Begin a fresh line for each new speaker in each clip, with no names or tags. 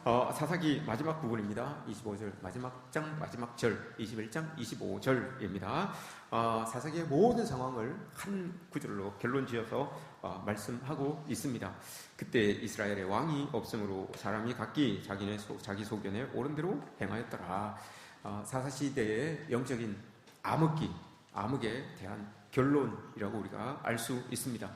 사사기 마지막 부분입니다. 25절 마지막 장 마지막 절 21장 25절입니다. 사사기의 모든 상황을 한 구절로 결론 지어서 말씀하고 있습니다. 그때 이스라엘의 왕이 없으므로 사람이 각기 자기 소견에 옳은 대로 행하였더라. 사사시대의 영적인 암흑에 대한 결론이라고 우리가 알 수 있습니다.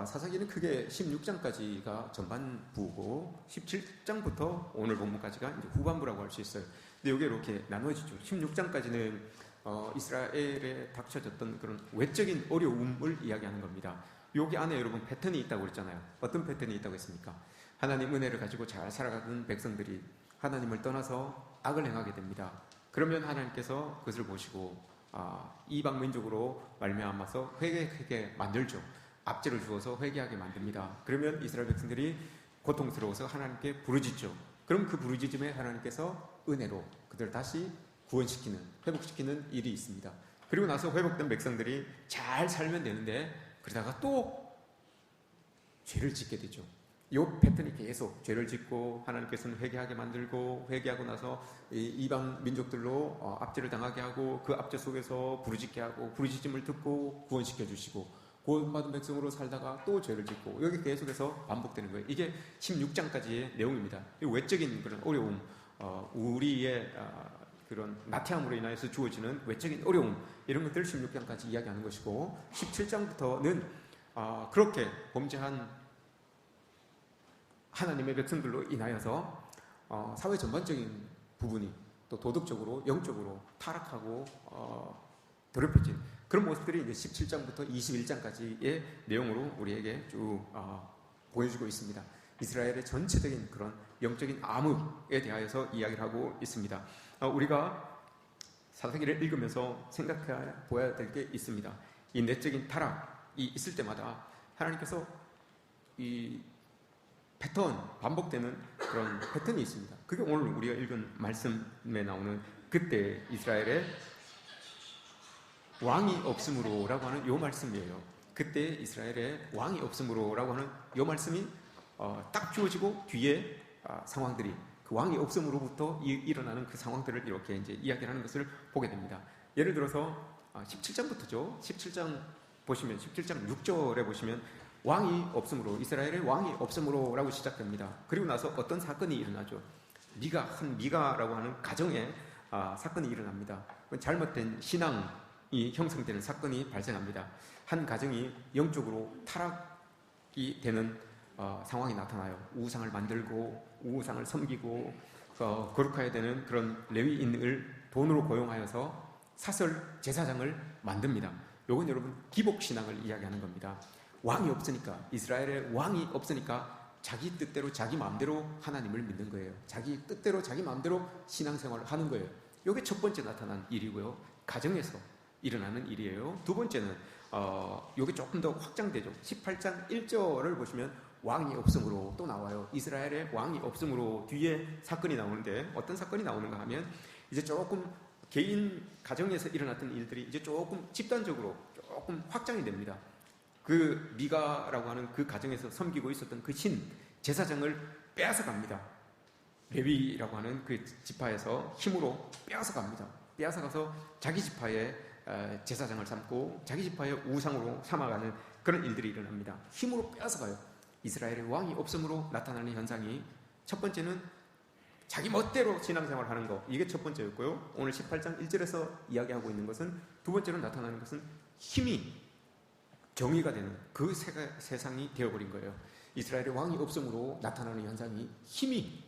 사사기는 크게 16장까지가 전반부고 17장부터 오늘 본문까지가 이제 후반부라고 할 수 있어요. 근데 이게 이렇게 나눠지죠. 16장까지는 이스라엘에 닥쳐졌던 그런 외적인 어려움을 이야기하는 겁니다. 여기 안에 여러분 패턴이 있다고 그랬잖아요. 어떤 패턴이 있다고 했습니까? 하나님 은혜를 가지고 잘 살아가던 백성들이 하나님을 떠나서 악을 행하게 됩니다. 그러면 하나님께서 그것을 보시고 이방 민족으로 말미암아서 회개하게 만들죠. 압제를 주어서 회개하게 만듭니다. 그러면 이스라엘 백성들이 고통스러워서 하나님께 부르짖죠. 그럼 그 부르짖음에 하나님께서 은혜로 그들을 다시 구원시키는, 회복시키는 일이 있습니다. 그리고 나서 회복된 백성들이 잘 살면 되는데 그러다가 또 죄를 짓게 되죠. 이 패턴이 계속 죄를 짓고 하나님께서는 회개하게 만들고 회개하고 나서 이방 민족들로 압제를 당하게 하고 그 압제 속에서 부르짖게 하고 부르짖음을 듣고 구원시켜 주시고 구원받은 백성으로 살다가 또 죄를 짓고 여기 계속해서 반복되는 거예요. 이게 16장까지의 내용입니다. 외적인 그런 어려움, 우리의 그런 나태함으로 인해서 주어지는 외적인 어려움 이런 것들 16장까지 이야기하는 것이고 17장부터는 그렇게 범죄한 하나님의 백성들로 인하여서 사회 전반적인 부분이 또 도덕적으로 영적으로 타락하고 더럽혀진 그런 모습들이 이제 17장부터 21장까지의 내용으로 우리에게 쭉 보여주고 있습니다. 이스라엘의 전체적인 그런 영적인 암흑에 대하여서 이야기를 하고 있습니다. 우리가 사사기를 읽으면서 생각해 보아야 될 게 있습니다. 이 내적인 타락이 있을 때마다 하나님께서 이 반복되는 그런 패턴이 있습니다. 그게 오늘 우리가 읽은 말씀에 나오는 그때 이스라엘의 왕이 없으므로라고 하는 요 말씀이에요. 그때 이스라엘의 왕이 없으므로라고 하는 요 말씀이 딱 주어지고 뒤에 상황들이 그 왕이 없음으로부터 일어나는 그 상황들을 이렇게 이제 이야기하는 것을 보게 됩니다. 예를 들어서 17장부터죠. 17장 보시면 17장 6절에 보시면 왕이 없으므로 이스라엘의 왕이 없으므로라고 시작됩니다. 그리고 나서 어떤 사건이 일어나죠. 미가라고 하는 가정에 사건이 일어납니다. 잘못된 신앙이 형성되는 사건이 발생합니다. 한 가정이 영적으로 타락이 되는 상황이 나타나요. 우상을 만들고 우상을 섬기고 거룩해야 되는 그런 레위인을 돈으로 고용하여서 사설 제사장을 만듭니다. 이건 여러분 기복신앙을 이야기하는 겁니다. 왕이 없으니까, 이스라엘의 왕이 없으니까 자기 뜻대로 자기 마음대로 하나님을 믿는 거예요. 자기 뜻대로 자기 마음대로 신앙생활을 하는 거예요. 이게 첫 번째 나타난 일이고요. 가정에서 일어나는 일이에요. 두 번째는 이게 조금 더 확장되죠. 18장 1절을 보시면 왕이 없으므로 또 나와요. 이스라엘의 왕이 없으므로 뒤에 사건이 나오는데 어떤 사건이 나오는가 하면 이제 조금 개인 가정에서 일어났던 일들이 이제 조금 집단적으로 조금 확장이 됩니다. 그 미가라고 하는 그 가정에서 섬기고 있었던 그 제사장을 빼앗아 갑니다. 레위라고 하는 그 지파에서 힘으로 빼앗아 갑니다. 빼앗아 가서 자기 지파의 제사장을 삼고 자기 지파의 우상으로 삼아가는 그런 일들이 일어납니다. 힘으로 빼앗아 가요. 이스라엘의 왕이 없음으로 나타나는 현상이 첫 번째는 자기 멋대로 신앙생활을 하는 거, 이게 첫 번째였고요. 오늘 18장 1절에서 이야기하고 있는 것은 두 번째로 나타나는 것은 힘이 정의가 되는 그 세상이 되어버린 거예요. 이스라엘의 왕이 없음으로 나타나는 현상이 힘이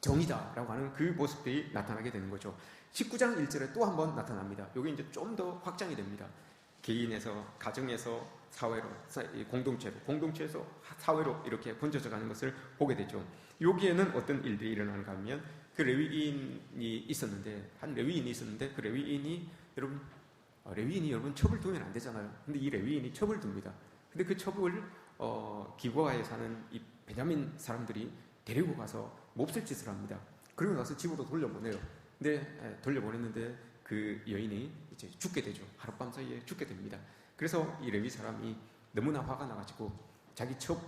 정의다라고 하는 그 모습들이 나타나게 되는 거죠. 19장 1절에 또 한 번 나타납니다. 이게 이제 좀 더 확장이 됩니다. 개인에서, 가정에서, 사회로, 공동체에서 사회로 이렇게 번져져 가는 것을 보게 되죠. 여기에는 어떤 일들이 일어나는가 하면 그 레위인이 있었는데 그 레위인이 여러분 첩을 두면 안 되잖아요. 근데 이 레위인이 첩을 둡니다. 근데 그 첩을 기브아에 사는 이 베냐민 사람들이 데리고 가서 몹쓸 짓을 합니다. 그리고 나서 집으로 돌려보내요. 근데 돌려보냈는데 그 여인이 이제 죽게 되죠. 하룻밤 사이에 죽게 됩니다. 그래서 이 레위 사람이 너무나 화가 나가지고 자기 첩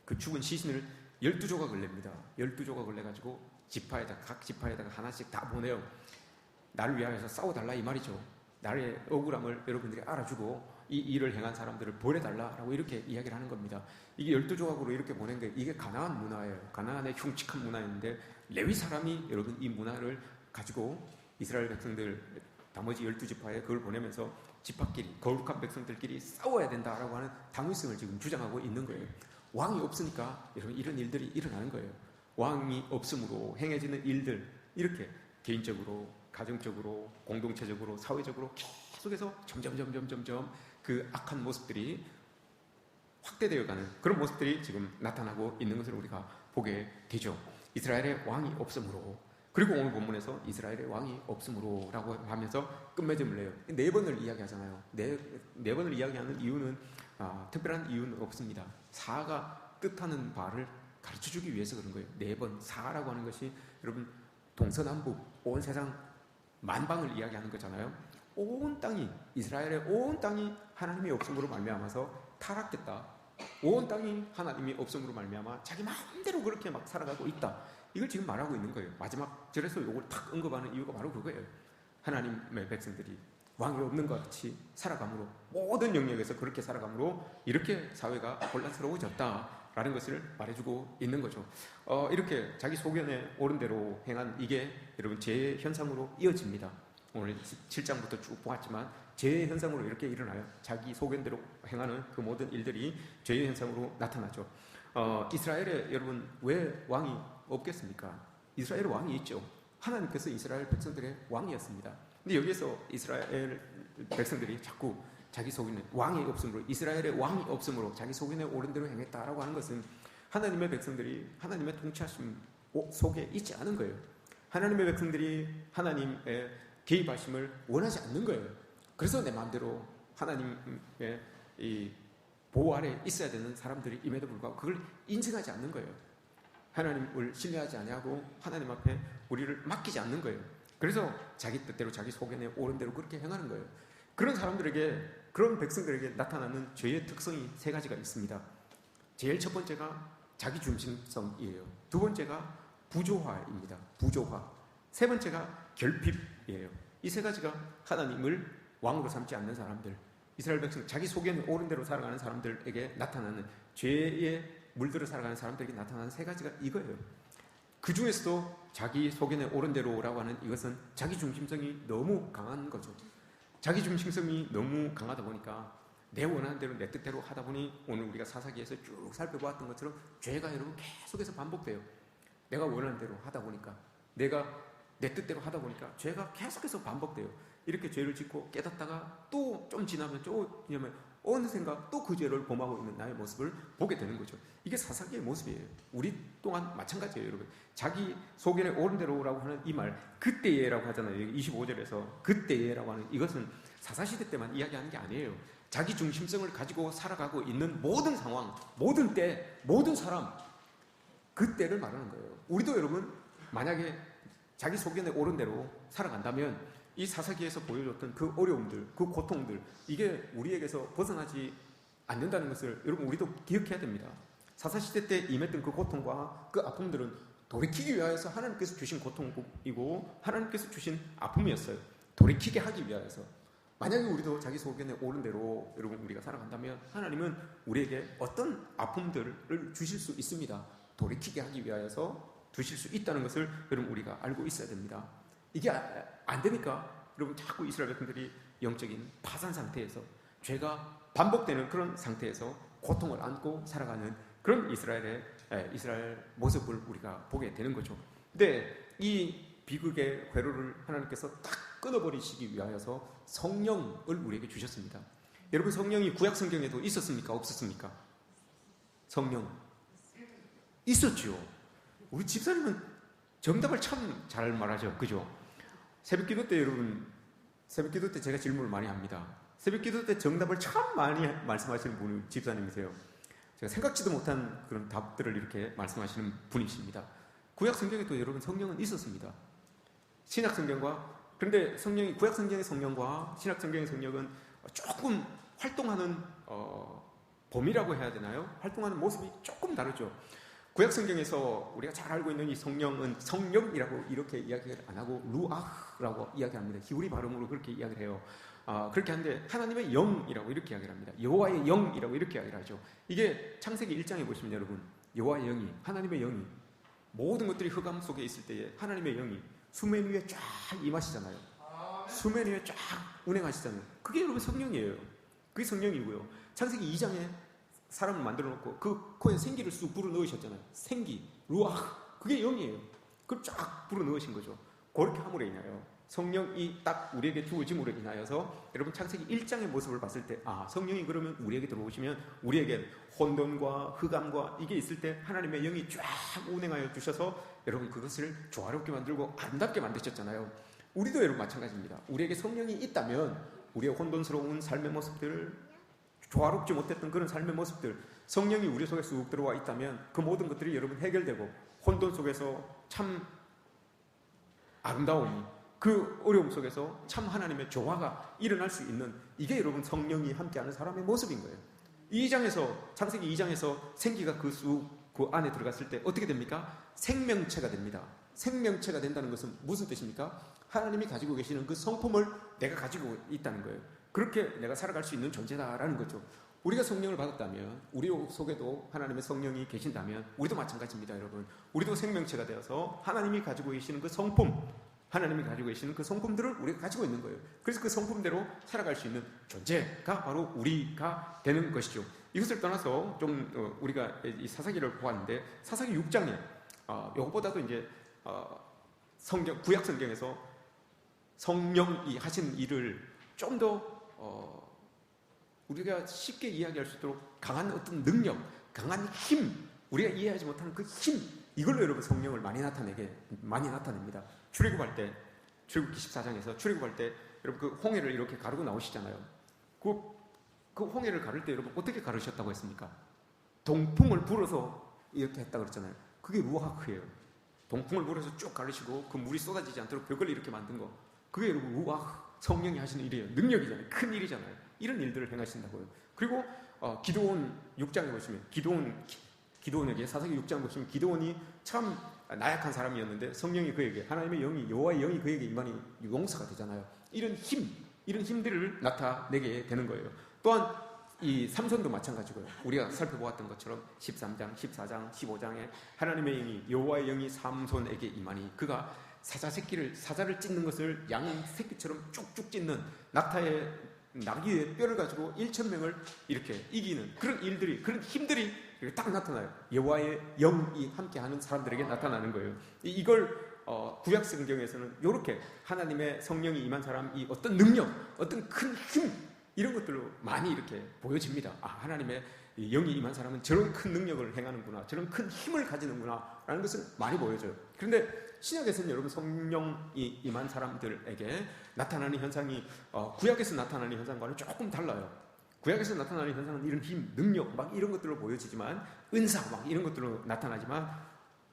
그 죽은 시신을 12조각을 냅니다. 12조각을 내가지고 각 지파에다가 하나씩 다 보내요. 나를 위하여서 싸워달라 이 말이죠. 나의 억울함을 여러분들이 알아주고 이 일을 행한 사람들을 벌해달라라고 이렇게 이야기를 하는 겁니다. 이게 12조각으로 이렇게 보낸 게 이게 가나안 문화예요. 가나안의 흉측한 문화인데 레위 사람이 여러분 이 문화를 가지고 이스라엘 백성들 나머지 12지파에 그걸 보내면서 지파끼리 거룩한 백성들끼리 싸워야 된다라고 하는 당위성을 지금 주장하고 있는 거예요. 왕이 없으니까 여러분 이런 일들이 일어나는 거예요. 왕이 없음으로 행해지는 일들 이렇게 개인적으로 가정적으로 공동체적으로 사회적으로 계속해서 점점 그 악한 모습들이 확대되어가는 그런 모습들이 지금 나타나고 있는 것을 우리가 보게 되죠. 이스라엘의 왕이 없으므로 그리고 오늘 본문에서 이스라엘의 왕이 없으므로라고 하면서 끝맺음을 내요. 4번을 이야기하잖아요. 네 번을 이야기하는 이유는 특별한 이유는 없습니다. 사가 뜻하는 바를 가르쳐주기 위해서 그런 거예요. 4번 사라고 하는 것이 여러분 동서남북 온 세상 만방을 이야기하는 거잖아요. 온 땅이 이스라엘의 온 땅이 하나님이 없음으로 말미암아서 타락했다. 온 땅이 하나님이 없음으로 말미암아 자기 마음대로 그렇게 막 살아가고 있다. 이걸 지금 말하고 있는 거예요. 마지막 절에서 이걸 탁 언급하는 이유가 바로 그거예요. 하나님의 백성들이 왕이 없는 것 같이 살아감으로 모든 영역에서 그렇게 살아감으로 이렇게 사회가 혼란스러워졌다라는 것을 말해주고 있는 거죠. 이렇게 자기 소견에 옳은 대로 행한 이게 여러분 죄의 현상으로 이어집니다. 오늘 7장부터 쭉 보았지만 죄의 현상으로 이렇게 일어나요. 자기 소견대로 행하는 그 모든 일들이 죄의 현상으로 나타나죠. 이스라엘에 여러분 왜 왕이 없겠습니까? 이스라엘에 왕이 있죠. 하나님께서 이스라엘 백성들의 왕이었습니다. 근데 여기에서 이스라엘 백성들이 자꾸 자기 소견에 왕이 없으므로 이스라엘의 왕이 없으므로 자기 소견에 옳은 대로 행했다라고 하는 것은 하나님의 백성들이 하나님의 통치하심 속에 있지 않은 거예요. 하나님의 백성들이 하나님의 개입하심을 원하지 않는 거예요. 그래서 내 마음대로 하나님의 이 보호 아래 있어야 되는 사람들이 임에도 불구하고 그걸 인정하지 않는 거예요. 하나님을 신뢰하지 아니하고 하나님 앞에 우리를 맡기지 않는 거예요. 그래서 자기 뜻대로 자기 소견에 옳은 대로 그렇게 행하는 거예요. 그런 사람들에게 그런 백성들에게 나타나는 죄의 특성이 3가지가 있습니다. 제일 첫 번째가 자기 중심성이에요. 두 번째가 부조화입니다. 부조화. 세 번째가 결핍이에요. 이 3가지가 하나님을 왕으로 삼지 않는 사람들, 이스라엘 백성 자기 소견에 옳은 대로 살아가는 사람들에게 나타나는 죄에 물들어 살아가는 사람들에게 나타나는 3가지가 이거예요. 그 중에서도 자기 소견에 옳은 대로라고 하는 이것은 자기 중심성이 너무 강한 거죠. 자기 중심성이 너무 강하다 보니까 내 원하는 대로 내 뜻대로 하다 보니 오늘 우리가 사사기에서 쭉 살펴보았던 것처럼 죄가 여러분 계속해서 반복돼요. 내가 원하는 대로 하다 보니까 내가 내 뜻대로 하다 보니까 죄가 계속해서 반복돼요. 이렇게 죄를 짓고 깨닫다가 또 좀 지나면 어느샌가 또 그 죄를 범하고 있는 나의 모습을 보게 되는 거죠. 이게 사사기의 모습이에요. 우리 또한 마찬가지예요, 여러분. 자기 소견에 옳은 대로라고 하는 이 말, 그때예라고 하잖아요. 25절에서 그때예라고 하는 이것은 사사시대 때만 이야기하는 게 아니에요. 자기 중심성을 가지고 살아가고 있는 모든 상황, 모든 때, 모든 사람, 그때를 말하는 거예요. 우리도 여러분 만약에 자기 소견에 옳은 대로 살아간다면 이 사사기에서 보여줬던 그 어려움들, 그 고통들, 이게 우리에게서 벗어나지 않는다는 것을 여러분 우리도 기억해야 됩니다. 사사시대 때 임했던 그 고통과 그 아픔들은 돌이키기 위하여서 하나님께서 주신 고통이고 하나님께서 주신 아픔이었어요. 돌이키게 하기 위하여서. 만약에 우리도 자기 소견에 옳은 대로 여러분 우리가 살아간다면 하나님은 우리에게 어떤 아픔들을 주실 수 있습니다. 돌이키게 하기 위하여서 주실 수 있다는 것을 여러분 우리가 알고 있어야 됩니다. 이게 안 되니까 여러분 자꾸 이스라엘 백성들이 영적인 파산 상태에서 죄가 반복되는 그런 상태에서 고통을 안고 살아가는 그런 이스라엘 모습을 우리가 보게 되는 거죠. 근데 이 비극의 회로를 하나님께서 딱 끊어버리시기 위하여서 성령을 우리에게 주셨습니다. 여러분 성령이 구약 성경에도 있었습니까? 없었습니까? 성령 있었죠. 우리 집사님은 정답을 참 잘 말하죠. 그죠? 새벽기도 때 여러분, 새벽기도 때 제가 질문을 많이 합니다. 새벽기도 때 정답을 참 많이 말씀하시는 분이 집사님이세요. 제가 생각지도 못한 그런 답들을 이렇게 말씀하시는 분이십니다. 구약 성경에도 여러분 성령은 있었습니다. 신약 성경과 그런데 성령이 구약 성경의 성령과 신약 성경의 성령은 조금 활동하는 범위라고 해야 되나요? 활동하는 모습이 조금 다르죠. 구약 성경에서 우리가 잘 알고 있는 이 성령은 성령이라고 이렇게 이야기를 안 하고 루아흐라고 이야기합니다. 히브리 발음으로 그렇게 이야기를 해요. 그렇게 하는데 하나님의 영이라고 이렇게 이야기를 합니다. 여호와의 영이라고 이렇게 이야기를 하죠. 이게 창세기 1장에 보시면 여러분, 여호와의 영이, 하나님의 영이 모든 것들이 흑암 속에 있을 때에 하나님의 영이 수면 위에 쫙 임하시잖아요. 수면 위에 쫙 운행하시잖아요. 그게 여러분 성령이에요. 그게 성령이고요. 창세기 2장에 사람을 만들어 놓고 그 코에 생기를 쑥 불어 넣으셨잖아요. 생기, 루아흐, 그게 영이에요. 그걸 쫙 불어 넣으신 거죠. 그렇게 함으로 인하여 성령이 딱 우리에게 주어짐으로 인하여서 여러분 창세기 1장의 모습을 봤을 때 성령이 그러면 우리에게 들어오시면 우리에게 혼돈과 흑암과 이게 있을 때 하나님의 영이 쫙 운행하여 주셔서 여러분 그것을 조화롭게 만들고 아름답게 만드셨잖아요. 우리도 여러분 마찬가지입니다. 우리에게 성령이 있다면 우리의 혼돈스러운 삶의 모습들, 조화롭지 못했던 그런 삶의 모습들, 성령이 우리 속에 쑥 들어와 있다면 그 모든 것들이 여러분 해결되고 혼돈 속에서 참 아름다움이, 그 어려움 속에서 참 하나님의 조화가 일어날 수 있는, 이게 여러분 성령이 함께하는 사람의 모습인 거예요. 이 2장에서, 창세기 2장에서 생기가 그 안에 들어갔을 때 어떻게 됩니까? 생명체가 됩니다. 생명체가 된다는 것은 무슨 뜻입니까? 하나님이 가지고 계시는 그 성품을 내가 가지고 있다는 거예요. 그렇게 내가 살아갈 수 있는 존재다라는 거죠. 우리가 성령을 받았다면, 우리 속에도 하나님의 성령이 계신다면 우리도 마찬가지입니다, 여러분. 우리도 생명체가 되어서 하나님이 가지고 계시는 그 성품, 하나님이 가지고 계시는 그 성품들을 우리가 가지고 있는 거예요. 그래서 그 성품대로 살아갈 수 있는 존재가 바로 우리가 되는 것이죠. 이것을 떠나서 좀 우리가 이 사사기를 보았는데, 사사기 6장에 이것보다도 이제 구약 성경에서 성령이 하신 일을 좀 더 우리가 쉽게 이해하기할 수 있도록 강한 어떤 능력, 강한 힘, 우리가 이해하지 못하는 그 힘, 이걸로 여러분 성령을 많이 나타냅니다. 출애굽할 때, 출애굽기 14장에서 출애굽할 때 여러분 그 홍해를 이렇게 가르고 나오시잖아요. 그 홍해를 가를 때 여러분 어떻게 가르셨다고 했습니까? 동풍을 불어서 이렇게 했다고 그랬잖아요. 그게 루아흐예요. 동풍을 불어서 쭉 가르시고 그 물이 쏟아지지 않도록 벽을 이렇게 만든 거, 그게 여러분 루아흐, 성령이 하시는 일이에요. 능력이잖아요. 큰 일이잖아요. 이런 일들을 행하신다고요. 그리고 기드온 6장에 보시면 기드온에게, 사사기 6장 보시면 기드온이 참 나약한 사람이었는데 성령이 그에게, 하나님의 영이, 여호와의 영이 그에게 임하니 용사가 되잖아요. 이런 힘들을 나타내게 되는 거예요. 또한 이 삼손도 마찬가지고요. 우리가 살펴보았던 것처럼 13장, 14장, 15장에 하나님의 영이, 여호와의 영이 삼손에게 임하니 그가 사자를 찢는 것을 양 새끼처럼 쭉쭉 찢는, 나귀의 뼈를 가지고 1,000명을 이렇게 이기는 그런 일들이, 그런 힘들이 딱 나타나요. 여호와의 영이 함께하는 사람들에게 나타나는 거예요. 이걸 구약 성경에서는 이렇게 하나님의 성령이 임한 사람이 어떤 능력, 어떤 큰 힘, 이런 것들로 많이 이렇게 보여집니다. 하나님의 영이 임한 사람은 저런 큰 능력을 행하는구나, 저런 큰 힘을 가지는구나 라는 것을 많이 보여줘요. 그런데 신약에서는 여러분 성령이 임한 사람들에게 나타나는 현상이 구약에서 나타나는 현상과는 조금 달라요. 구약에서 나타나는 현상은 이런 힘, 능력 막 이런 것들로 보여지지만, 은사 막 이런 것들로 나타나지만,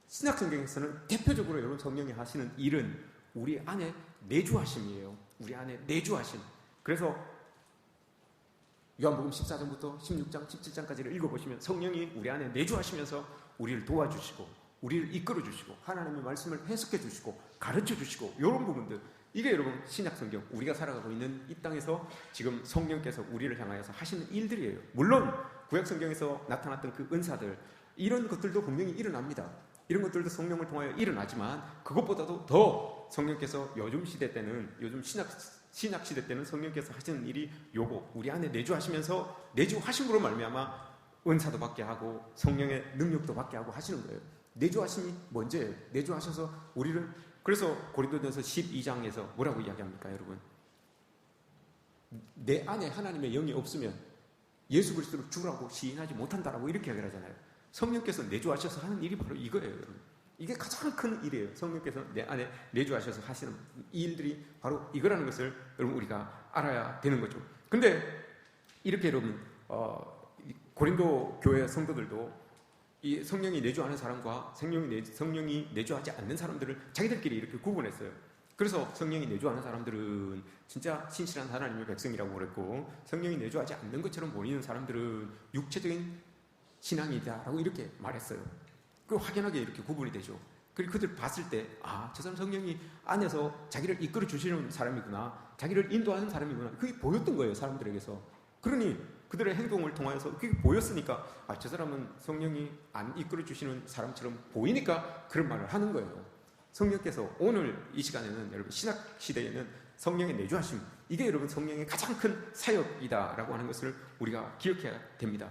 신약 성경에서는 대표적으로 여러분 성령이 하시는 일은 우리 안에 내주하심이에요. 우리 안에 내주하심. 그래서 요한복음 14장부터 16장, 17장까지를 읽어보시면 성령이 우리 안에 내주하시면서 우리를 도와주시고, 우리를 이끌어주시고, 하나님의 말씀을 해석해주시고, 가르쳐주시고, 이런 부분들, 이게 여러분 신약 성경, 우리가 살아가고 있는 이 땅에서 지금 성령께서 우리를 향하여서 하시는 일들이에요. 물론 구약 성경에서 나타났던 그 은사들, 이런 것들도 분명히 일어납니다. 이런 것들도 성령을 통하여 일어나지만, 그것보다도 더 성령께서 요즘 시대 때는, 요즘 신약 시대 때는 성령께서 하시는 일이 요거, 우리 안에 내주하시면서, 내주하심으로 말미암아 은사도 받게 하고 성령의 능력도 받게 하고 하시는 거예요. 내주하심이 먼저예요. 내주하셔서 우리를, 그래서 고린도전서 12장에서 뭐라고 이야기합니까, 여러분? 내 안에 하나님의 영이 없으면 예수 그리스도를 주라고 시인하지 못한다라고 이렇게 이야기를 하잖아요. 성령께서 내주하셔서 하는 일이 바로 이거예요, 여러분. 이게 가장 큰 일이에요. 성령께서 내 안에 내주하셔서 하시는 이 일들이 바로 이거라는 것을 여러분 우리가 알아야 되는 거죠. 근데 이렇게 여러분 고린도 교회 성도들도 이 성령이 내주하는 사람과 성령이 내주하지 않는 사람들을 자기들끼리 이렇게 구분했어요. 그래서 성령이 내주하는 사람들은 진짜 신실한 하나님의 백성이라고 그랬고, 성령이 내주하지 않는 것처럼 보이는 사람들은 육체적인 신앙이다라고 이렇게 말했어요. 그 확연하게 이렇게 구분이 되죠. 그리고 그들 봤을 때, 저 사람 성령이 안에서 자기를 이끌어 주시는 사람이구나, 자기를 인도하는 사람이구나, 그게 보였던 거예요, 사람들에게서. 그러니 그들의 행동을 통하여서 그게 보였으니까, 저 사람은 성령이 안 이끌어 주시는 사람처럼 보이니까 그런 말을 하는 거예요. 성령께서 오늘 이 시간에는, 여러분, 신학 시대에는 성령의 내주하심, 이게 여러분 성령의 가장 큰 사역이다라고 하는 것을 우리가 기억해야 됩니다.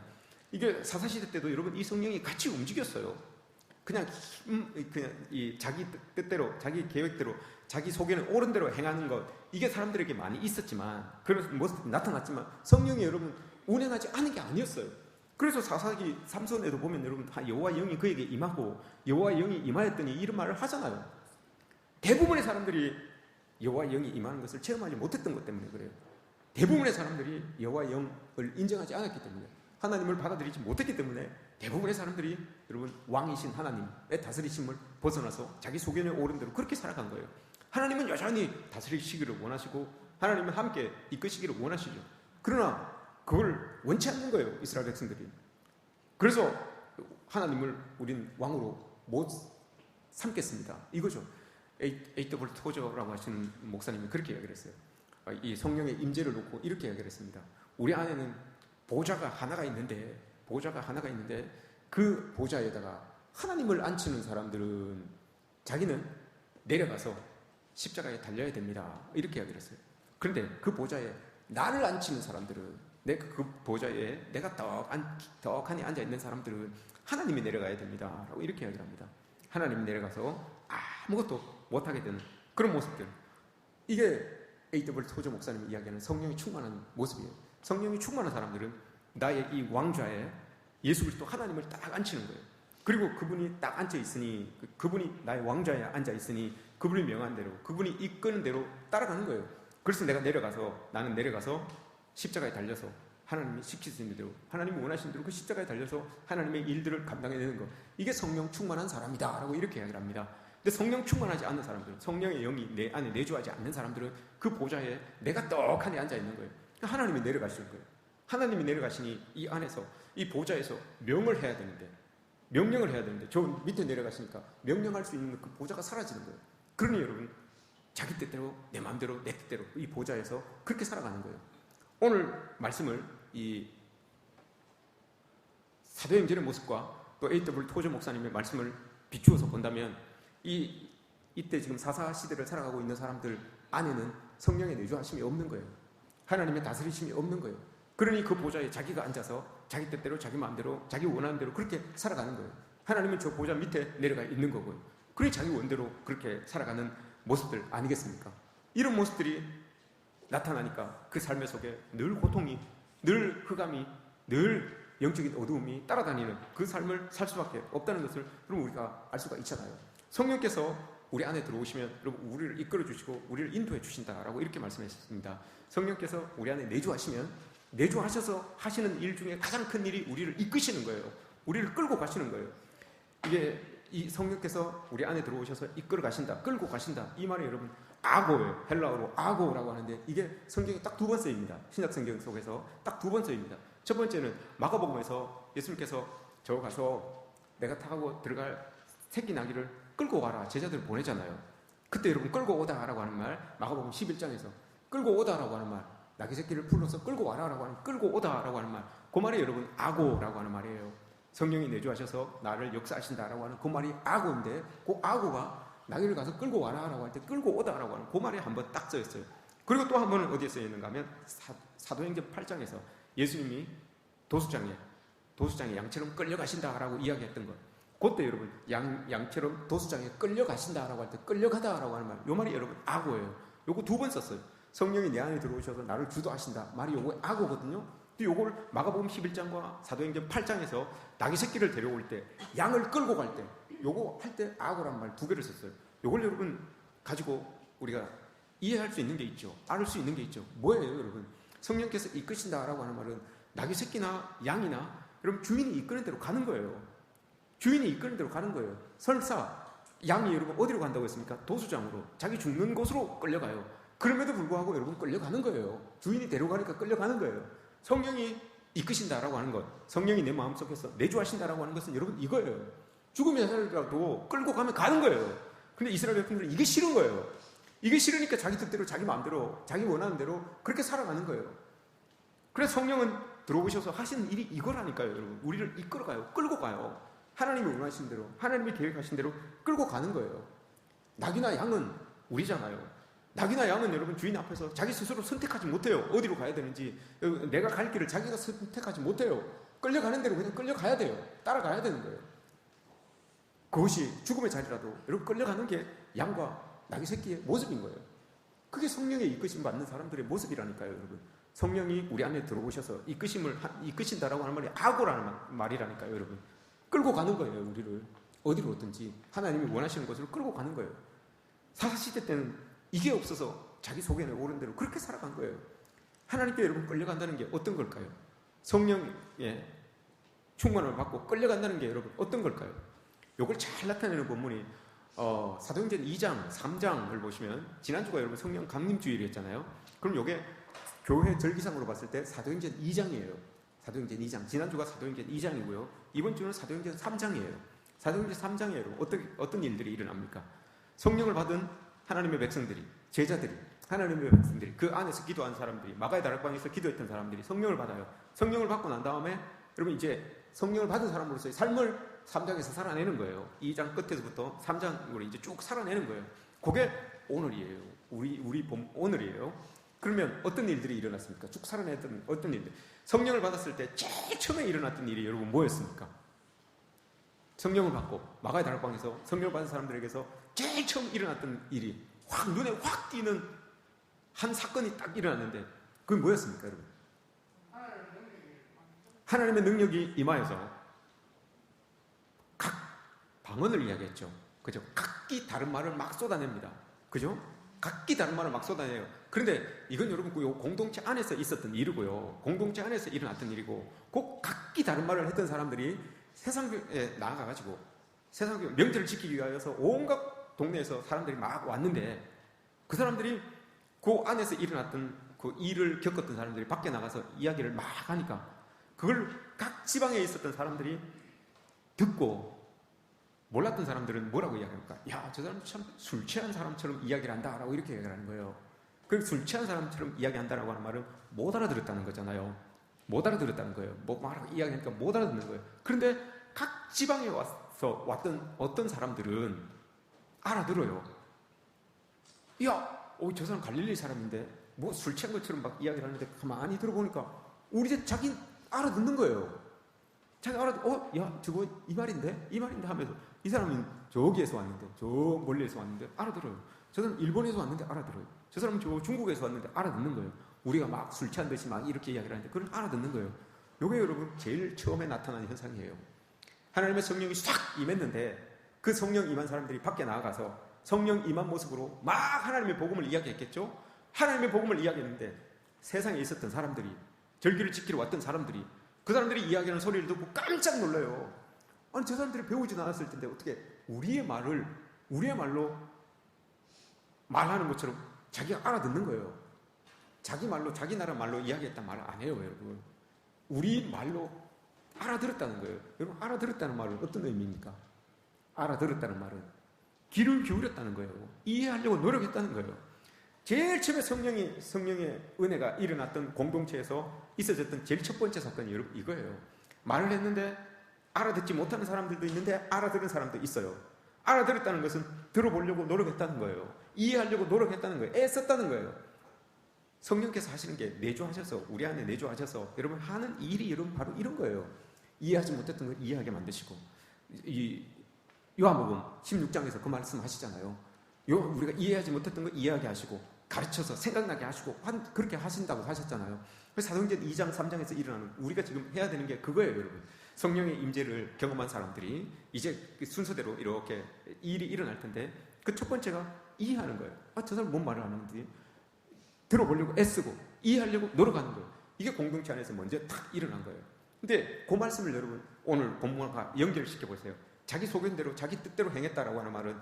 이게 사사시대 때도 여러분 이 성령이 같이 움직였어요. 그냥 이 자기 뜻대로, 자기 계획대로, 자기 속에는 옳은 대로 행하는 것, 이게 사람들에게 많이 있었지만, 그런 모습이 나타났지만, 성령이 여러분 운행하지 않은 게 아니었어요. 그래서 사사기 3선에도 보면 여러분 여호와 영이 그에게 임하고 여호와 영이 임하였더니 이런 말을 하잖아요. 대부분의 사람들이 여호와 영이 임하는 것을 체험하지 못했던 것 때문에 그래요. 대부분의 사람들이 여호와 영을 인정하지 않았기 때문에, 하나님을 받아들이지 못했기 때문에 대부분의 사람들이 여러분 왕이신 하나님의 다스리심을 벗어나서 자기 소견에 오른 대로 그렇게 살아간 거예요. 하나님은 여전히 다스리시기를 원하시고 하나님은 함께 이끄시기를 원하시죠. 그러나 그걸 원치 않는 거예요, 이스라엘 백성들이. 그래서 하나님을 우린 왕으로 못 삼겠습니다, 이거죠. A.W. 토저라고 하시는 목사님이 그렇게 이야기를 했어요. 이 성령의 임재를 놓고 이렇게 이야기를 했습니다. 우리 안에는 보좌가 하나가 있는데 그 보좌에다가 하나님을 앉히는 사람들은 자기는 내려가서 십자가에 달려야 됩니다, 이렇게 이야기를 했어요. 그런데 그 보좌에 나를 앉히는 사람들은, 그 보좌에 내가 떡하니 앉아있는 사람들은 하나님이 내려가야 됩니다, 라고 이렇게 이야기를 합니다. 하나님이 내려가서 아무것도 못하게 되는 그런 모습들, 이게 A.W. 토저 목사님이 이야기하는 성령이 충만한 모습이에요. 성령이 충만한 사람들은 나의 이 왕좌에 예수 그리스도 하나님을 딱 앉히는 거예요. 그리고 그분이 딱 앉아있으니, 그분이 나의 왕좌에 앉아있으니 그분이 명한 대로, 그분이 이끄는 대로 따라가는 거예요. 그래서 나는 내려가서 십자가에 달려서 하나님이 시키시는 대로, 하나님이 원하시는 대로 그 십자가에 달려서 하나님의 일들을 감당해내는 것, 이게 성령 충만한 사람이다 라고 이렇게 이야기를 합니다. 근데 성령 충만하지 않는 사람들은, 성령의 영이 내 안에 내주하지 않는 사람들은 그 보좌에 내가 떡하니 앉아있는 거예요. 하나님이 내려가시는 거예요. 하나님이 내려가시니 이 안에서, 이 보좌에서 명령을 해야 되는데 저 밑에 내려가시니까 명령할 수 있는 그 보좌가 사라지는 거예요. 그러니 여러분 자기 뜻대로, 내 마음대로, 내 뜻대로 이 보좌에서 그렇게 살아가는 거예요. 오늘 말씀을 이 사도행전의 모습과 또 A.W. 토저 목사님의 말씀을 비추어서 본다면, 이때 지금 사사 시대를 살아가고 있는 사람들 안에는 성령의 내주하심이 없는 거예요. 하나님의 다스리심이 없는 거예요. 그러니 그 보좌에 자기가 앉아서 자기 뜻대로, 자기 마음대로, 자기 원하는 대로 그렇게 살아가는 거예요. 하나님은 저 보좌 밑에 내려가 있는 거고요. 그러니 자기 원대로 그렇게 살아가는 모습들 아니겠습니까? 이런 모습들이 나타나니까 그 삶의 속에 늘 고통이, 늘 흑암이, 늘 영적인 어두움이 따라다니는 그 삶을 살 수밖에 없다는 것을 그럼 우리가 알 수가 있잖아요. 성령께서 우리 안에 들어오시면 여러분 우리를 이끌어 주시고 우리를 인도해 주신다라고 이렇게 말씀하셨습니다. 성령께서 우리 안에 내주하셔서 하시는 일 중에 가장 큰 일이 우리를 이끄시는 거예요. 우리를 끌고 가시는 거예요. 이게 이 성령께서 우리 안에 들어오셔서 이끌어 가신다, 끌고 가신다, 이 말이 여러분 아고예요. 헬라어로 아고라고 하는데 이게 성경에 딱 2번 쓰입니다. 신약 성경 속에서 딱 2번 쓰입니다. 첫 번째는 마가복음에서 예수님께서 저 가서 내가 타고 들어갈 새끼 나귀를 끌고 가라, 제자들을 보내잖아요. 그때 여러분 끌고 오다라고 하는 말, 마가복음 11장에서 끌고 오다라고 하는 말, 나귀 새끼를 불러서 끌고 와라라고 하는, 끌고 오다라고 하는 말, 그 말이 여러분 아고라고 하는 말이에요. 성령이 내주하셔서 나를 역사하신다라고 하는 그 말이 아고인데, 그 아고가 나귀를 가서 끌고 와라라고 할 때 끌고 오다라고 하는 그 말이 한번 딱 써있어요. 그리고 또 한 번은 어디에 써있는가 하면 사도행전 8장에서 예수님이 도수장에 양처럼 끌려가신다라고 이야기했던 것, 그때 여러분 양처럼 도수장에 끌려가신다라고 할 때 끌려가다라고 하는 말, 요 말이 여러분 아고예요. 요거 2번 썼어요. 성령이 내 안에 들어오셔서 나를 주도하신다 말이 요거 아고거든요. 또 요걸 마가복음 11장과 사도행전 8장에서 나귀 새끼를 데려올 때, 양을 끌고 갈 때, 요거 할 때 아고란 말 2개를 썼어요. 요걸 여러분 가지고 우리가 이해할 수 있는 게 있죠. 알을 수 있는 게 있죠. 뭐예요 여러분? 성령께서 이끄신다라고 하는 말은 나귀 새끼나 양이나 여러분 주인이 이끄는 대로 가는 거예요. 주인이 이끄는 대로 가는 거예요. 설사 양이 여러분 어디로 간다고 했습니까? 도수장으로, 자기 죽는 곳으로 끌려가요. 그럼에도 불구하고 여러분 끌려가는 거예요. 주인이 데려가니까 끌려가는 거예요. 성령이 이끄신다라고 하는 것, 성령이 내 마음속에서 내주하신다라고 하는 것은 여러분 이거예요. 죽음의 자리라도 끌고 가면 가는 거예요. 근데 이스라엘 백성들은 이게 싫은 거예요. 이게 싫으니까 자기 뜻대로, 자기 마음대로, 자기 원하는 대로 그렇게 살아가는 거예요. 그래서 성령은 들어오셔서 하시는 일이 이거라니까요, 여러분. 우리를 이끌어가요. 끌고 가요. 하나님이 원하신 대로, 하나님이 계획하신 대로 끌고 가는 거예요. 낙이나 양은 우리잖아요. 낙이나 양은 여러분 주인 앞에서 자기 스스로 선택하지 못해요. 어디로 가야 되는지. 내가 갈 길을 자기가 선택하지 못해요. 끌려가는 대로 그냥 끌려가야 돼요. 따라가야 되는 거예요. 그것이 죽음의 자리라도 여러분 끌려가는 게 양과 낙이 새끼의 모습인 거예요. 그게 성령의 이끄심 받는 사람들의 모습이라니까요, 여러분. 성령이 우리 안에 들어오셔서 이끄신다라고 하는 말이 아고라는 말이라니까요, 여러분. 끌고 가는 거예요, 우리를. 어디로 오든지 하나님이 원하시는 곳으로 끌고 가는 거예요. 사사시대 때는 이게 없어서 자기 속에 오른 대로 그렇게 살아간 거예요. 하나님께 여러분 끌려간다는 게 어떤 걸까요? 성령의 충만을 받고 끌려간다는 게 여러분 어떤 걸까요? 이걸 잘 나타내는 본문이 사도행전 2장, 3장을 보시면 지난주가 여러분 성령 강림주일이었잖아요. 그럼 이게 교회 절기상으로 봤을 때 사도행전 2장이에요. 사도행전 2장. 지난주가 사도행전 2장이고요. 이번 주는 사도행전 3장이에요. 사도행전 3장에 여러분 어떤 일들이 일어납니까? 성령을 받은 하나님의 백성들이, 제자들이, 하나님의 백성들이, 그 안에서 기도한 사람들이, 마가의 다락방에서 기도했던 사람들이 성령을 받아요. 성령을 받고 난 다음에 여러분 이제 성령을 받은 사람으로서의 삶을 3장에서 살아내는 거예요. 2장 끝에서부터 3장으로 이제 쭉 살아내는 거예요. 그게 오늘이에요. 우리 오늘이에요. 그러면 어떤 일들이 일어났습니까? 쭉 살아냈던 어떤 일들. 성령을 받았을 때 제일 처음에 일어났던 일이 여러분 뭐였습니까? 성령을 받고 마가의 다락방에서 성령을 받은 사람들에게서 제일 처음 일어났던 일이 확 눈에 확 띄는 한 사건이 딱 일어났는데 그게 뭐였습니까, 여러분? 하나님의 능력이 임하여서 각 방언을 이야기했죠. 그죠? 각기 다른 말을 막 쏟아냅니다. 그죠? 각기 다른 말을 막 쏟아내요. 그런데 이건 여러분 그 공동체 안에서 있었던 일이고요. 공동체 안에서 일어났던 일이고 꼭 각기 다른 말을 했던 사람들이 세상에 나아가가지고 세상 명제를 지키기 위하여서 온갖 동네에서 사람들이 막 왔는데 그 사람들이 그 안에서 일어났던 그 일을 겪었던 사람들이 밖에 나가서 이야기를 막 하니까 그걸 각 지방에 있었던 사람들이 듣고 몰랐던 사람들은 뭐라고 이야기합니까? 야, 저 사람 참 술 취한 사람처럼 이야기를 한다라고 이렇게 얘기를 하는 거예요. 그 술 취한 사람처럼 이야기한다라고 하는 말은 못 알아들었다는 거잖아요. 못 알아들었다는 거예요. 뭐 말하고 이야기하니까 못 알아듣는 거예요. 그런데 각 지방에 와서 왔던 어떤 사람들은 알아들어요. 야, 저 사람 갈릴리 사람인데 뭐 술 취한 것처럼 막 이야기를 하는데 가만히 들어보니까 우리 집 자기 알아듣는 거예요. 자기 야, 저거 이 말인데 하면서 이 사람은 저기에서 왔는데, 저 멀리에서 왔는데 알아들어요. 저 사람 일본에서 왔는데 알아들어요. 저 사람은 저 중국에서 왔는데 알아듣는 거예요. 우리가 막 술 취한 듯이 막 이렇게 이야기를 하는데 그걸 알아듣는 거예요. 이게 여러분 제일 처음에 나타난 현상이에요. 하나님의 성령이 싹 임했는데 그 성령 임한 사람들이 밖에 나가서 성령 임한 모습으로 막 하나님의 복음을 이야기했겠죠? 하나님의 복음을 이야기했는데 세상에 있었던 사람들이, 절기를 지키러 왔던 사람들이, 그 사람들이 이야기하는 소리를 듣고 깜짝 놀라요. 아니, 저 사람들이 배우지도 않았을 텐데 어떻게 우리의 말로 말하는 것처럼 자기가 알아듣는 거예요. 자기 말로, 자기 나라 말로 이야기했단 말을 안 해요, 여러분. 우리 말로 알아들었다는 거예요. 여러분, 알아들었다는 말은 어떤 의미입니까? 알아들었다는 말은 귀를 기울였다는 거예요. 이해하려고 노력했다는 거예요. 제일 처음에 성령의 은혜가 일어났던 공동체에서 있어졌던 제일 첫 번째 사건이 여러분 이거예요. 말을 했는데 알아듣지 못하는 사람들도 있는데 알아들은 사람도 있어요. 알아들었다는 것은 들어보려고 노력했다는 거예요. 이해하려고 노력했다는 거예요. 애썼다는 거예요. 성령께서 하시는 게 내주하셔서, 우리 안에 내주하셔서 여러분 하는 일이 여러분 바로 이런 거예요. 이해하지 못했던 걸 이해하게 만드시고, 이 요한복음 16장에서 그 말씀 하시잖아요. 우리가 이해하지 못했던 걸 이해하게 하시고 가르쳐서 생각나게 하시고 그렇게 하신다고 하셨잖아요. 그래서 사도행전 2장 3장에서 일어나는 우리가 지금 해야 되는 게 그거예요, 여러분. 성령의 임재를 경험한 사람들이 이제 순서대로 이렇게 일이 일어날 텐데 그 첫 번째가 이해하는 거예요. 저 사람 뭔 말을 하는지 들어보려고 애쓰고 이해하려고 노력하는 거예요. 이게 공동체 안에서 먼저 탁 일어난 거예요. 근데 그 말씀을 여러분 오늘 본문과 연결시켜 보세요. 자기 소견대로 자기 뜻대로 행했다라고 하는 말은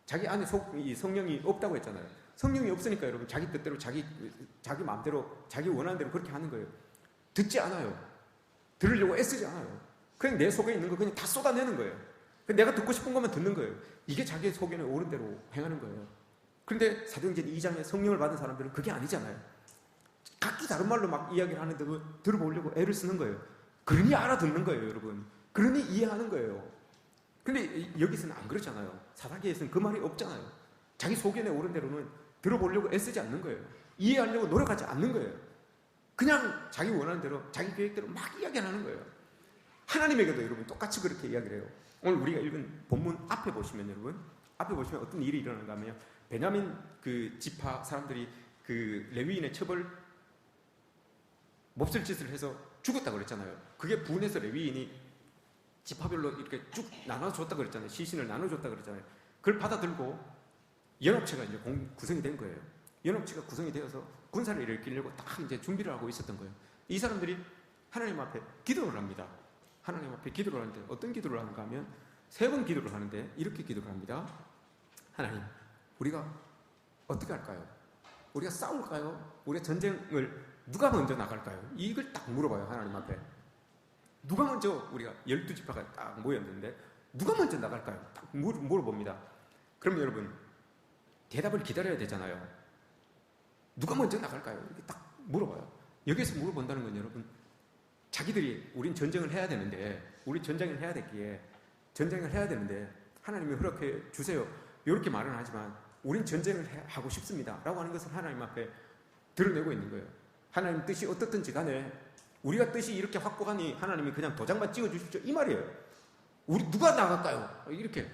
자기 안에 이 성령이 없다고 했잖아요. 성령이 없으니까 여러분 자기 뜻대로 자기 마음대로 자기 원하는 대로 그렇게 하는 거예요. 듣지 않아요. 들으려고 애쓰지 않아요. 그냥 내 속에 있는 거 그냥 다 쏟아내는 거예요. 내가 듣고 싶은 것만 듣는 거예요. 이게 자기의 소견에 옳은 대로 행하는 거예요. 그런데 사도행전 2장에 성령을 받은 사람들은 그게 아니잖아요. 각기 다른 말로 막 이야기를 하는데 들어보려고 애를 쓰는 거예요. 그러니 알아듣는 거예요, 여러분. 그러니 이해하는 거예요. 근데 여기서는 안 그렇잖아요. 사사기에서는 그 말이 없잖아요. 자기 소견에 옳은 대로는 들어보려고 애쓰지 않는 거예요. 이해하려고 노력하지 않는 거예요. 그냥 자기 원하는 대로, 자기 계획대로 막 이야기하는 거예요. 하나님에게도 여러분 똑같이 그렇게 이야기를 해요. 오늘 우리가 읽은 본문 앞에 보시면 여러분, 앞에 보시면 어떤 일이 일어나는가 하면 베냐민 그 지파 사람들이 그 레위인의 처벌 몹쓸 짓을 해서 죽었다고 그랬잖아요. 그게 분해서 레위인이 지파별로 이렇게 쭉 나눠줬다 그랬잖아요. 시신을 나눠줬다 그랬잖아요. 그걸 받아들고 연합체가 이제 구성이 된 거예요. 연합체가 구성이 되어서 군사를 일으키려고 딱 이제 준비를 하고 있었던 거예요. 이 사람들이 하나님 앞에 기도를 합니다. 하나님 앞에 기도를 하는데 어떤 기도를 하는가 하면 3번 기도를 하는데 이렇게 기도를 합니다. 하나님, 우리가 어떻게 할까요? 우리가 싸울까요? 우리가 전쟁을 누가 먼저 나갈까요? 이걸 딱 물어봐요. 하나님 앞에. 누가 먼저, 우리가 12지파가 딱 모였는데 누가 먼저 나갈까요? 딱 물어봅니다. 그럼 여러분 대답을 기다려야 되잖아요. 누가 먼저 나갈까요? 이렇게 딱 물어봐요. 여기서 물어본다는 건 여러분, 자기들이 우린 전쟁을 해야 되는데, 우리 전쟁을 해야 되기에 전쟁을 해야 되는데 하나님이 허락해 주세요. 이렇게 말은 하지만 우린 전쟁을 하고 싶습니다 라고 하는 것을 하나님 앞에 드러내고 있는 거예요. 하나님 뜻이 어떻든지 간에 우리가 뜻이 이렇게 확고하니 하나님이 그냥 도장만 찍어주십시오 이 말이에요. 우리 누가 나갈까요? 이렇게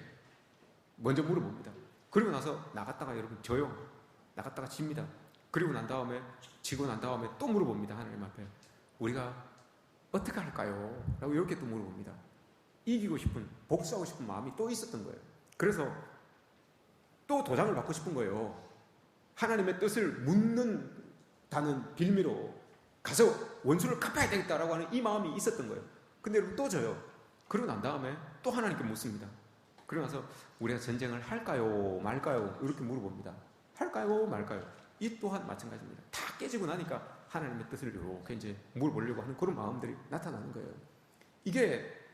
먼저 물어봅니다. 그리고 나서 나갔다가 여러분 져요. 나갔다가 집니다. 그리고 난 다음에 지고 난 다음에 또 물어봅니다. 하나님 앞에 우리가 어떻게 할까요? 라고 이렇게 또 물어봅니다. 이기고 싶은, 복수하고 싶은 마음이 또 있었던 거예요. 그래서 또 도장을 받고 싶은 거예요. 하나님의 뜻을 묻는다는 빌미로 가서 원수를 갚아야 되겠다라고 하는 이 마음이 있었던 거예요. 근데 여러분 또 져요. 그러고 난 다음에 또 하나님께 묻습니다. 그러고 나서 우리가 전쟁을 할까요? 말까요? 이렇게 물어봅니다. 할까요? 말까요? 이 또한 마찬가지입니다. 다 깨지고 나니까 하나님의 뜻을 이렇게 이제 물어보려고 하는 그런 마음들이 나타나는 거예요. 이게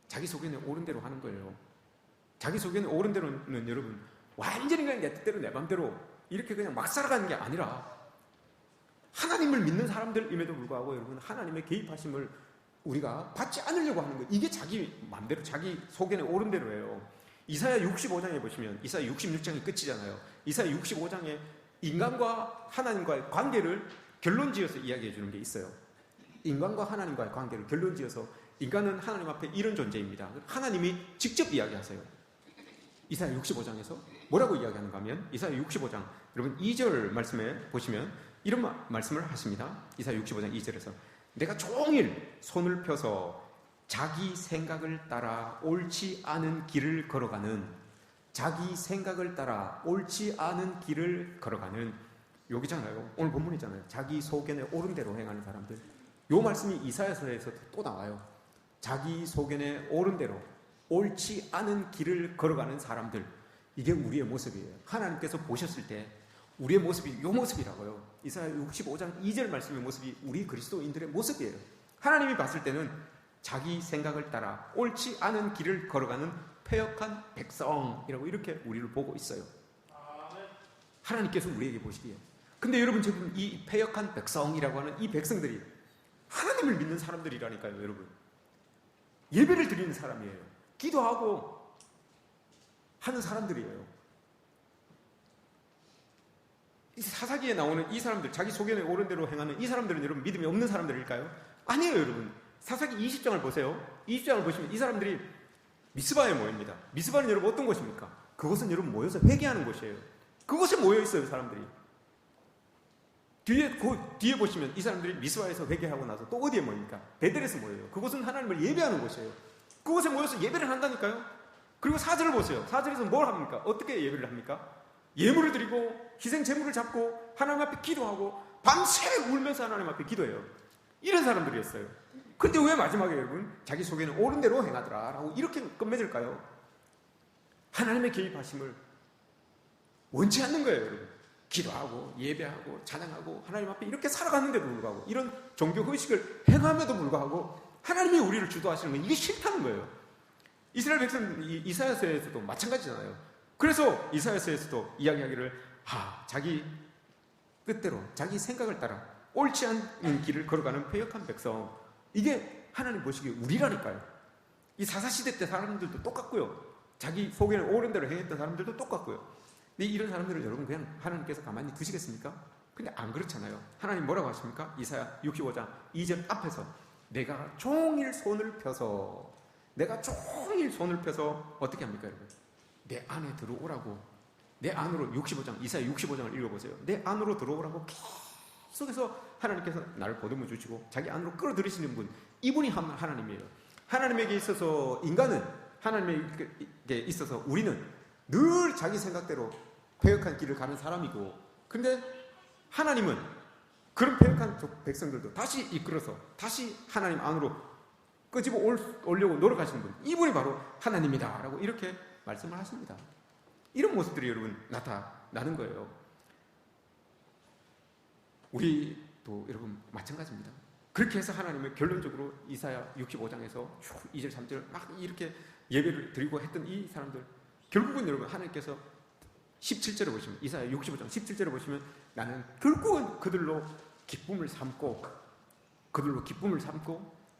자기 소견에 옳은 대로 하는 거예요. 자기 소견에 옳은 대로는 여러분 완전히 그냥 내 뜻대로 내 맘대로 이렇게 그냥 막 살아가는 게 아니라 하나님을 믿는 사람들임에도 불구하고 여러분 하나님의 개입하심을 우리가 받지 않으려고 하는 거예요. 이게 자기 맘대로 자기 소견에 옳은 대로예요. 이사야 65장에 보시면 이사야 66장이 끝이잖아요. 이사야 65장에 인간과 하나님과의 관계를 결론지어서 이야기해 주는 게 있어요. 인간과 하나님과의 관계를 결론지어서 인간은 하나님 앞에 이런 존재입니다. 하나님이 직접 이야기하세요. 이사야 65장에서 뭐라고 이야기하는가 하면 이사야 65장 여러분 2절 말씀에 보시면 이런 말씀을 하십니다. 이사야 65장 2절에서 내가 종일 손을 펴서 자기 생각을 따라 옳지 않은 길을 걸어가는 자기 생각을 따라 옳지 않은 길을 걸어가는 여기잖아요. 오늘 본문이잖아요. 자기 소견에 옳은 대로 행하는 사람들. 요 말씀이 이사야서에서 또 나와요. 자기 소견에 옳은 대로 옳지 않은 길을 걸어가는 사람들. 이게 우리의 모습이에요. 하나님께서 보셨을 때 우리의 모습이 요 모습이라고요. 이사야 65장 2절 말씀의 모습이 우리 그리스도인들의 모습이에요. 하나님이 봤을 때는 자기 생각을 따라 옳지 않은 길을 걸어가는 패역한 백성이라고 이렇게 우리를 보고 있어요. 하나님께서 우리에게 보시기에. 근데 여러분 지금 이 패역한 백성이라고 하는 이 백성들이 하나님을 믿는 사람들이라니까요. 여러분 예배를 드리는 사람이에요. 기도하고 하는 사람들이에요. 사사기에 나오는 이 사람들, 자기 소견에 옳은 대로 행하는 이 사람들은 여러분 믿음이 없는 사람들일까요? 아니에요. 여러분 사사기 20장을 보세요. 20장을 보시면 이 사람들이 미스바에 모입니다. 미스바는 여러분 어떤 곳입니까? 그곳은 여러분 모여서 회개하는 곳이에요. 그곳에 모여 있어요. 사람들이 뒤에 보시면 이 사람들이 미스바에서 회개하고 나서 또 어디에 모입니까? 베델에서 모여요. 그곳은 하나님을 예배하는 곳이에요. 그곳에 모여서 예배를 한다니까요. 그리고 4절을 보세요. 4절에서 뭘 합니까? 어떻게 예배를 합니까? 예물을 드리고 희생 제물을 잡고 하나님 앞에 기도하고 밤새 울면서 하나님 앞에 기도해요. 이런 사람들이었어요. 근데 왜 마지막에 여러분 자기 소견에 옳은 대로 행하더라 라고 이렇게 끝맺을까요? 하나님의 개입하심을 원치 않는 거예요. 여러분 기도하고 예배하고 찬양하고 하나님 앞에 이렇게 살아갔는데도 불구하고 이런 종교 의식을 행함에도 불구하고 하나님이 우리를 주도하시는 건 이게 싫다는 거예요. 이스라엘 백성 이사야서에서도 마찬가지잖아요. 그래서 이사야서에서도 이야기하기를 자기 뜻대로 자기 생각을 따라 옳지 않은 길을 걸어가는 패역한 백성, 이게 하나님 보시기에 우리라니까요. 이 사사시대 때 사람들도 똑같고요, 자기 속에는 옳은 대로 행했던 사람들도 똑같고요. 근데 이런 사람들을 여러분 그냥 하나님께서 가만히 두시겠습니까? 근데 안 그렇잖아요. 하나님 뭐라고 하십니까? 이사야 65장 2절 앞에서 내가 종일 손을 펴서 어떻게 합니까 여러분? 내 안에 들어오라고, 내 안으로 65장, 이사야 65장을 읽어보세요. 내 안으로 들어오라고 계속해서 하나님께서 나를 보듬어 주시고 자기 안으로 끌어들이시는 분, 이분이 하나님이에요. 하나님에게 있어서 인간은, 하나님에게 있어서 우리는 늘 자기 생각대로 패역한 길을 가는 사람이고, 근데 하나님은 그런 패역한 백성들도 다시 이끌어서 다시 하나님 안으로 끄집어 오려고 노력하시는 분, 이분이 바로 하나님이다 라고 이렇게 말씀을 하십니다. 이런 모습들이 여러분 나타나는 거예요. 우리도 여러분 마찬가지입니다. 그렇게 해서 하나님은 결론적으로 이사야 65장에서 2절 3절 막 이렇게 예배를 드리고 했던 이 사람들, 결국은 여러분 하나님께서 17절에 보시면, 이사야 65장 17절에 보시면 나는 결국은 그들로 기쁨을 삼고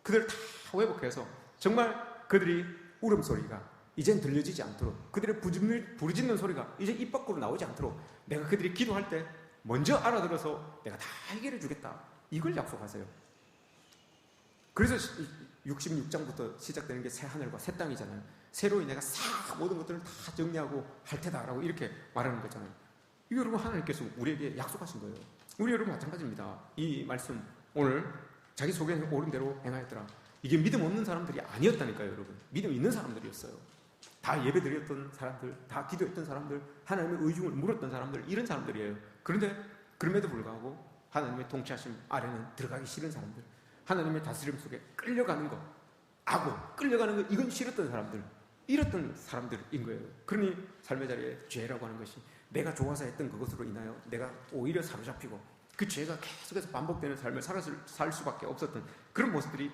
그들 다 회복해서 정말 그들이 울음소리가 이젠 들려지지 않도록, 그들의 부르짖는 소리가 이제 입 밖으로 나오지 않도록 내가 그들이 기도할 때 먼저 알아들어서 내가 다 해결해 주겠다, 이걸 약속하세요. 그래서 66장부터 시작되는 게 새 하늘과 새 땅이잖아요. 새로이 내가 모든 것들을 다 정리하고 할 테다라고 이렇게 말하는 거잖아요. 이거 여러분 하나님께서 우리에게 약속하신 거예요. 우리 여러분 마찬가지입니다. 이 말씀 오늘 자기 속에 옳은 대로 행하였더라, 이게 믿음 없는 사람들이 아니었다니까요. 여러분 믿음 있는 사람들이었어요. 다 예배드렸던 사람들, 다 기도했던 사람들, 하나님의 의중을 물었던 사람들, 이런 사람들이에요. 그런데 그럼에도 불구하고 하나님의 통치하심 아래는 들어가기 싫은 사람들, 하나님의 다스림 속에 끌려가는 거, 끌려가는 거, 이건 싫었던 사람들, 이랬던 사람들인 거예요. 그러니 삶의 자리에 죄라고 하는 것이 내가 좋아서 했던 그것으로 인하여 내가 오히려 사로잡히고 그 죄가 계속해서 반복되는 삶을 살 수밖에 없었던 그런 모습들이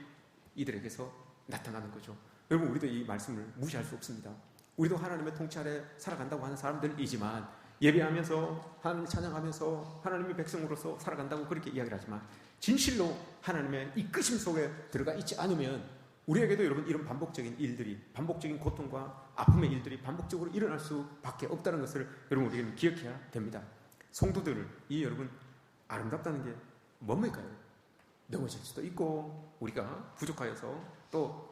이들에게서 나타나는 거죠. 여러분 우리도 이 말씀을 무시할 수 없습니다. 우리도 하나님의 통치 아래 살아간다고 하는 사람들이지만, 예배하면서 하나님을 찬양하면서 하나님의 백성으로서 살아간다고 그렇게 이야기를 하지만, 진실로 하나님의 이끄심 속에 들어가 있지 않으면 우리에게도 여러분 이런 반복적인 일들이, 반복적인 고통과 아픔의 일들이 반복적으로 일어날 수밖에 없다는 것을 여러분 우리는 기억해야 됩니다. 성도들을, 이 여러분 아름답다는 게 뭡니까요? 넘어질 수도 있고 우리가 부족하여서 또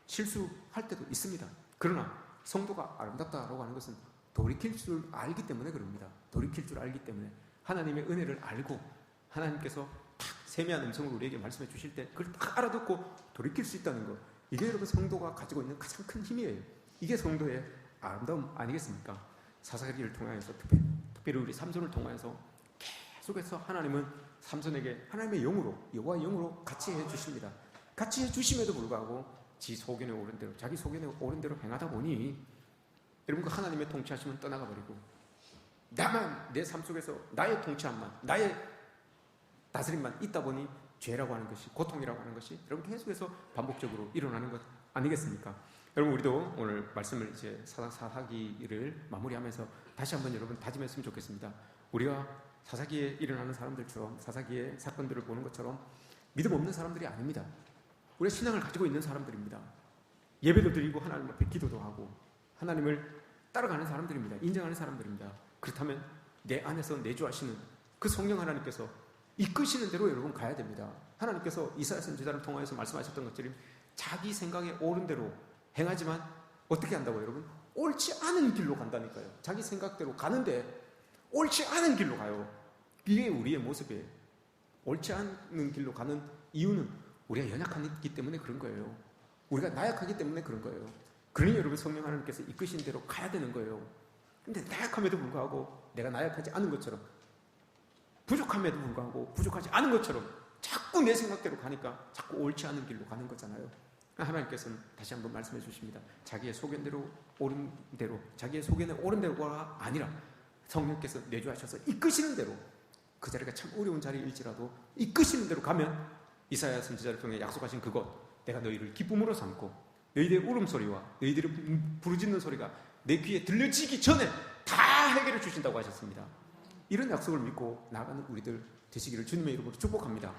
실수할 때도 있습니다. 그러나 성도가 아름답다라고 하는 것은 돌이킬 줄 알기 때문에 그럽니다. 돌이킬 줄 알기 때문에, 하나님의 은혜를 알고 하나님께서 딱 세미한 음성으로 우리에게 말씀해 주실 때 그걸 딱 알아듣고 돌이킬 수 있다는 것, 이게 여러분 성도가 가지고 있는 가장 큰 힘이에요. 이게 성도의 아름다움 아니겠습니까? 사사기를 통하여서 특별히 우리 삼손을 통하여서 계속해서 하나님은 삼손에게 하나님의 영으로, 여호와의 영으로 같이 해주십니다. 같이 해주심에도 불구하고 자기 소견에 오른 대로 행하다 보니 여러분 그 하나님의 통치하심은 떠나가 버리고 나만, 내 삶 속에서 나의 통치함만, 나의 다스림만 있다 보니 죄라고 하는 것이, 고통이라고 하는 것이 여러분 계속해서 반복적으로 일어나는 것 아니겠습니까? 여러분 우리도 오늘 말씀을 이제 사사기를 마무리하면서 다시 한번 여러분 다짐했으면 좋겠습니다. 우리가 사사기에 일어나는 사람들처럼, 사사기의 사건들을 보는 것처럼 믿음 없는 사람들이 아닙니다. 우리가 신앙을 가지고 있는 사람들입니다. 예배도 드리고 하나님 앞에 기도도 하고 하나님을 따라가는 사람들입니다. 인정하는 사람들입니다. 그렇다면 내 안에서 내주하시는 그 성령 하나님께서 이끄시는 대로 여러분 가야 됩니다. 하나님께서 이사야 선지자를 통하여서 말씀하셨던 것처럼 자기 생각에 옳은 대로 행하지만 어떻게 한다고 여러분? 옳지 않은 길로 간다니까요. 자기 생각대로 가는데 옳지 않은 길로 가요. 이게 우리의 모습이에요. 옳지 않은 길로 가는 이유는 우리가 연약하기 때문에 그런 거예요. 우리가 나약하기 때문에 그런 거예요. 그러니 여러분 성령 하나님께서 이끄신 대로 가야 되는 거예요. 근데 나약함에도 불구하고 내가 나약하지 않은 것처럼, 부족함에도 불구하고 부족하지 않은 것처럼 자꾸 내 생각대로 가니까 자꾸 옳지 않은 길로 가는 거잖아요. 하나님께서는 다시 한번 말씀해 주십니다. 자기의 소견대로 옳은 대로, 자기의 소견에 옳은 대로가 아니라 성령께서 내주하셔서 이끄시는 대로, 그 자리가 참 어려운 자리일지라도 이끄시는 대로 가면 이사야 선지자를 통해 약속하신 그것, 내가 너희를 기쁨으로 삼고 너희들의 울음소리와 너희들의 부르짖는 소리가 내 귀에 들려지기 전에 다 해결해 주신다고 하셨습니다. 이런 약속을 믿고 나아가는 우리들 되시기를 주님의 이름으로 축복합니다.